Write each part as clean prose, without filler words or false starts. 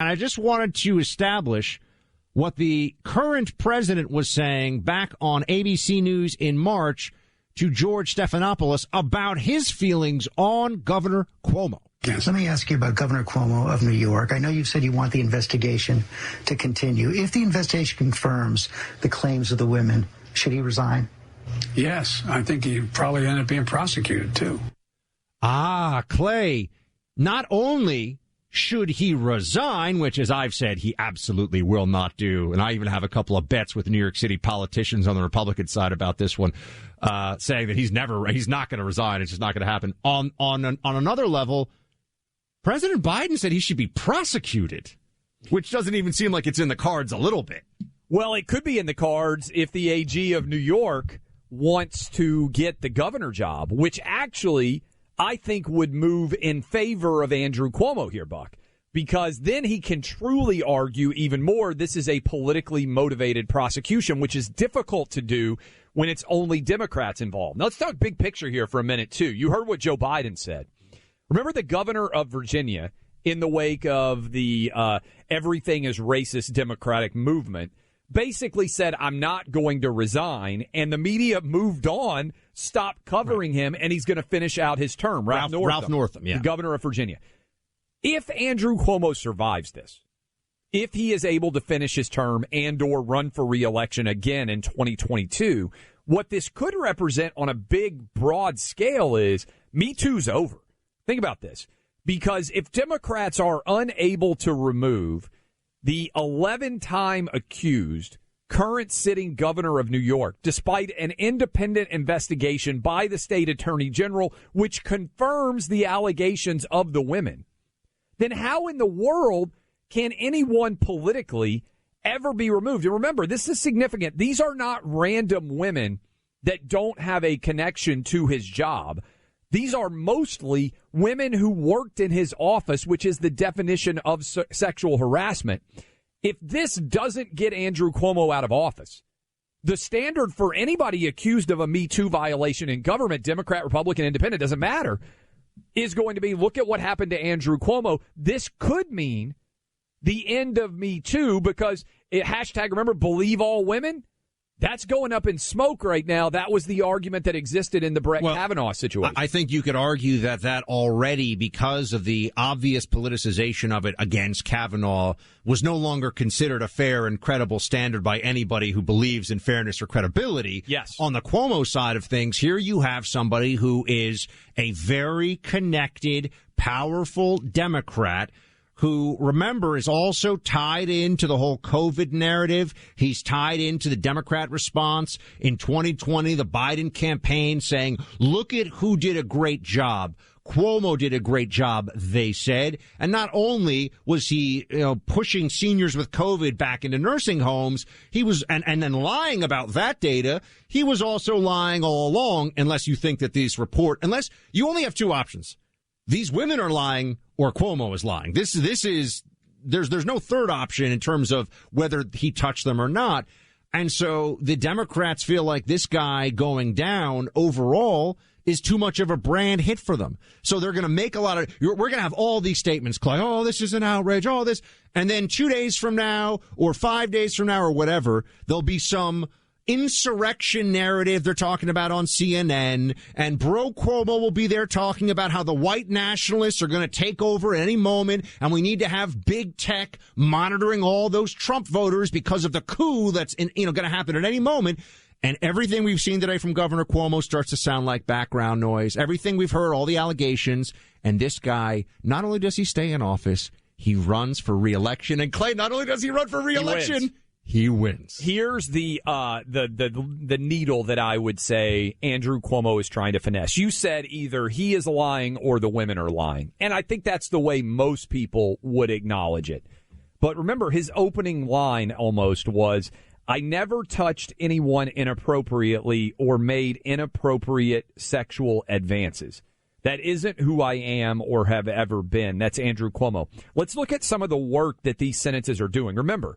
And I just wanted to establish what the current president was saying back on ABC News in March to George Stephanopoulos about his feelings on Governor Cuomo. Yes, let me ask you about Governor Cuomo of New York. I know you've said you want the investigation to continue. If the investigation confirms the claims of the women, should he resign? Yes, I think he probably end up being prosecuted, too. Clay, not only should he resign, which, as I've said, he absolutely will not do, and I even have a couple of bets with New York City politicians on the Republican side about this one, saying that he's not going to resign. It's just not going to happen. On another level, President Biden said he should be prosecuted, which doesn't even seem like it's in the cards a little bit. Well, it could be in the cards if the AG of New York wants to get the governor job, which actually I think would move in favor of Andrew Cuomo here, Buck, because then he can truly argue even more this is a politically motivated prosecution, which is difficult to do when it's only Democrats involved. Now, let's talk big picture here for a minute, too. You heard what Joe Biden said. Remember the governor of Virginia, in the wake of the everything is racist Democratic movement, basically said, I'm not going to resign, and the media moved on, stopped covering him, and he's going to finish out his term. Ralph Northam, yeah. The governor of Virginia. If Andrew Cuomo survives this, if he is able to finish his term and or run for re-election again in 2022, what this could represent on a big, broad scale is Me Too's over. Think about this. Because if Democrats are unable to remove the 11-time accused current sitting governor of New York, despite an independent investigation by the state attorney general, which confirms the allegations of the women, then how in the world can anyone politically ever be removed? And remember, this is significant. These are not random women that don't have a connection to his job. These are mostly women who worked in his office, which is the definition of sexual harassment. If this doesn't get Andrew Cuomo out of office, the standard for anybody accused of a Me Too violation in government, Democrat, Republican, Independent, doesn't matter, is going to be, look at what happened to Andrew Cuomo. This could mean the end of Me Too because hashtag, remember, believe all women? That's going up in smoke right now. That was the argument that existed in the Brett Kavanaugh situation. I think you could argue that already, because of the obvious politicization of it against Kavanaugh, was no longer considered a fair and credible standard by anybody who believes in fairness or credibility. Yes. On the Cuomo side of things, here you have somebody who is a very connected, powerful Democrat who, remember, is also tied into the whole COVID narrative. He's tied into the Democrat response in 2020, the Biden campaign saying, look at who did a great job. Cuomo did a great job, they said. And not only was he, pushing seniors with COVID back into nursing homes, he was, and then lying about that data, he was also lying all along, unless you think that unless you only have two options. These women are lying or Cuomo is lying. This is, there's no third option in terms of whether he touched them or not. And so the Democrats feel like this guy going down overall is too much of a brand hit for them. So they're going to make we're going to have all these statements, Clay, oh, this is an outrage, oh, this. And then 2 days from now or 5 days from now or whatever, there'll be some insurrection narrative they're talking about on CNN, and Bro Cuomo will be there talking about how the white nationalists are going to take over at any moment, and we need to have big tech monitoring all those Trump voters because of the coup that's going to happen at any moment. And everything we've seen today from Governor Cuomo starts to sound like background noise. Everything we've heard, all the allegations, and this guy, not only does he stay in office, he runs for re-election. And Clay, not only does he run for re-election, he wins. Here's the needle that I would say Andrew Cuomo is trying to finesse. You said either he is lying or the women are lying. And I think that's the way most people would acknowledge it. But remember, his opening line almost was, I never touched anyone inappropriately or made inappropriate sexual advances. That isn't who I am or have ever been. That's Andrew Cuomo. Let's look at some of the work that these sentences are doing. Remember,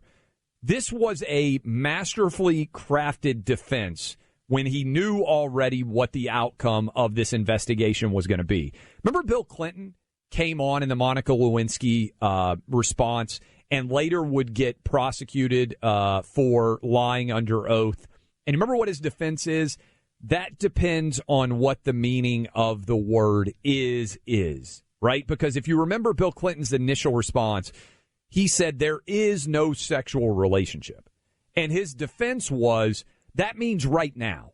this was a masterfully crafted defense when he knew already what the outcome of this investigation was going to be. Remember Bill Clinton came on in the Monica Lewinsky response and later would get prosecuted for lying under oath. And remember what his defense is? That depends on what the meaning of the word is, right? Because if you remember Bill Clinton's initial response, he said there is no sexual relationship. And his defense was, that means right now.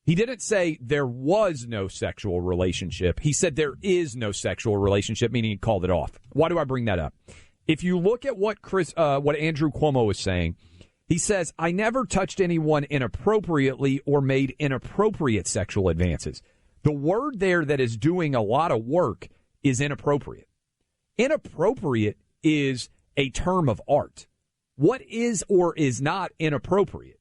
He didn't say there was no sexual relationship. He said there is no sexual relationship, meaning he called it off. Why do I bring that up? If you look at what Andrew Cuomo is saying, he says, I never touched anyone inappropriately or made inappropriate sexual advances. The word there that is doing a lot of work is inappropriate. Inappropriate is a term of art. What is or is not inappropriate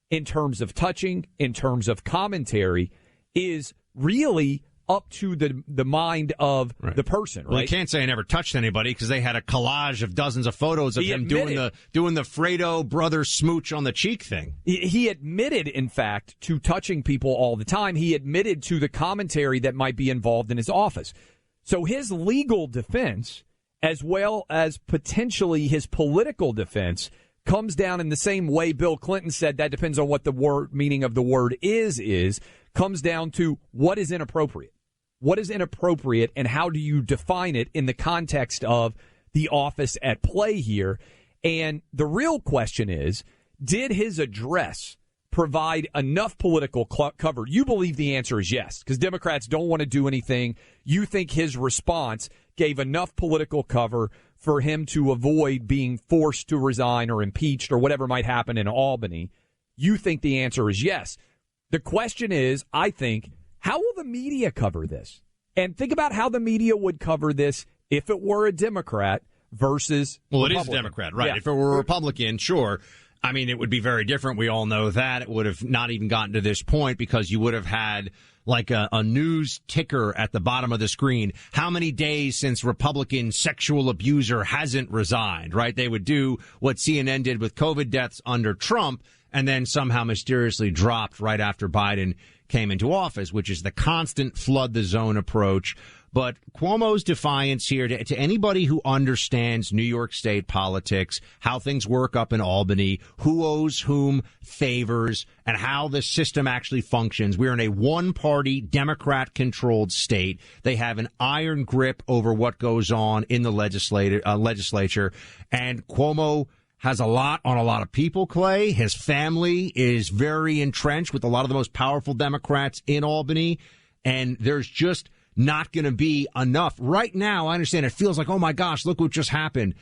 in terms of touching, in terms of commentary, is really up to the mind of the person, right? Well, you can't say I never touched anybody because they had a collage of dozens of photos of him doing the Fredo brother smooch on the cheek thing. He admitted, in fact, to touching people all the time. He admitted to the commentary that might be involved in his office. So his legal defense, as well as potentially his political defense, comes down in the same way Bill Clinton said that depends on what the word meaning of the word is, comes down to what is inappropriate. What is inappropriate and how do you define it in the context of the office at play here? And the real question is, did his address provide enough political cover? You believe the answer is yes, because Democrats don't want to do anything. You think his response gave enough political cover for him to avoid being forced to resign or impeached or whatever might happen in Albany. You think the answer is yes. The question is, I think, how will the media cover this? And think about how the media would cover this if it were a Democrat versus Republican. It is a Democrat, right? Yeah. If it were a Republican, sure. I mean, it would be very different. We all know that. It would have not even gotten to this point because you would have had like a news ticker at the bottom of the screen. How many days since Republican sexual abuser hasn't resigned, right? They would do what CNN did with COVID deaths under Trump and then somehow mysteriously dropped right after Biden came into office, which is the constant flood the zone approach. But Cuomo's defiance here to anybody who understands New York State politics, how things work up in Albany, who owes whom favors, and how the system actually functions. We're in a one-party, Democrat-controlled state. They have an iron grip over what goes on in the legislature. And Cuomo has a lot on a lot of people, Clay. His family is very entrenched with a lot of the most powerful Democrats in Albany. And there's just not going to be enough. Right now, I understand it feels like, oh my gosh, look what just happened.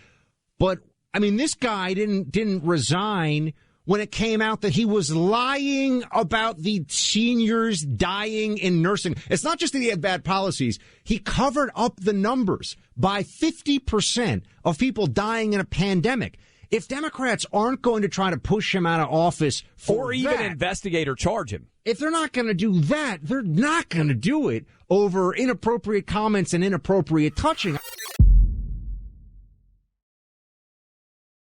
But, I mean, this guy didn't resign when it came out that he was lying about the seniors dying in nursing. It's not just that he had bad policies. He covered up the numbers by 50% of people dying in a pandemic. If Democrats aren't going to try to push him out of office or even investigate or charge him, if they're not going to do that, they're not going to do it over inappropriate comments and inappropriate touching.